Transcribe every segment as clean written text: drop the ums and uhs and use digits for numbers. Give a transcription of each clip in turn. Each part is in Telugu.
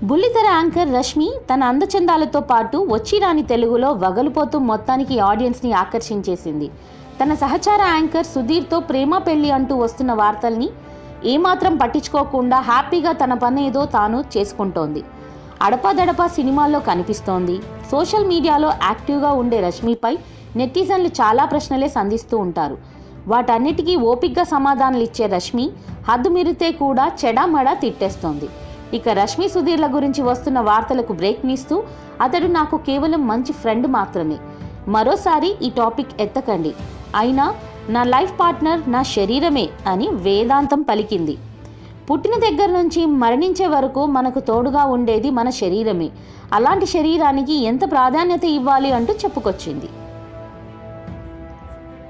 బుల్లితెర యాంకర్ రష్మి తన అందచందాలతో పాటు వచ్చి రాని తెలుగులో వగలుపోతూ మొత్తానికి ఆడియన్స్ని ఆకర్షించేసింది. తన సహచార యాంకర్ సుధీర్తో ప్రేమ పెళ్లి అంటూ వస్తున్న వార్తల్ని ఏమాత్రం పట్టించుకోకుండా హ్యాపీగా తన పని ఏదో తాను చేసుకుంటోంది. అడపాదడపా సినిమాల్లో కనిపిస్తోంది. సోషల్ మీడియాలో యాక్టివ్గా ఉండే రష్మిపై నెటిజన్లు చాలా ప్రశ్నలే సంధిస్తూ ఉంటారు. వాటన్నిటికీ ఓపిగ్గా సమాధానాలు ఇచ్చే రష్మి హద్దు మీరితే కూడా చెడామడా తిట్టేస్తోంది. ఇక రష్మి సుధీర్ల గురించి వస్తున్న వార్తలకు బ్రేక్ ఇస్తూ అతడు నాకు కేవలం మంచి ఫ్రెండ్ మాత్రమే, మరోసారి ఈ టాపిక్ ఎత్తకండి, అయినా నా లైఫ్ పార్ట్నర్ నా శరీరమే అని వేదాంతం పలికింది. పుట్టిన దగ్గర నుంచి మరణించే వరకు మనకు తోడుగా ఉండేది మన శరీరమే, అలాంటి శరీరానికి ఎంత ప్రాధాన్యత ఇవ్వాలి అంటూ చెప్పుకొచ్చింది.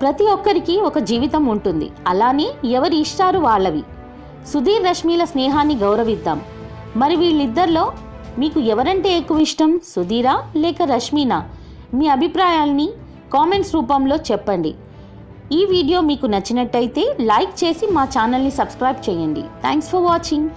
ప్రతి ఒక్కరికి ఒక జీవితం ఉంటుంది, అలానే ఎవరి ఇష్టాలు వాళ్ళవి. సుధీర్ రష్మిల స్నేహాన్ని గౌరవిద్దాం. మరి వీళ్ళిద్దరిలో మీకు ఎవరంటే ఎక్కువ ఇష్టం, సుధీరా లేక రష్మినా? మీ అభిప్రాయాల్ని కామెంట్స్ రూపంలో చెప్పండి. ఈ వీడియో మీకు నచ్చినట్టయితే లైక్ చేసి మా ఛానల్ని సబ్స్క్రైబ్ చేయండి. Thanks for watching.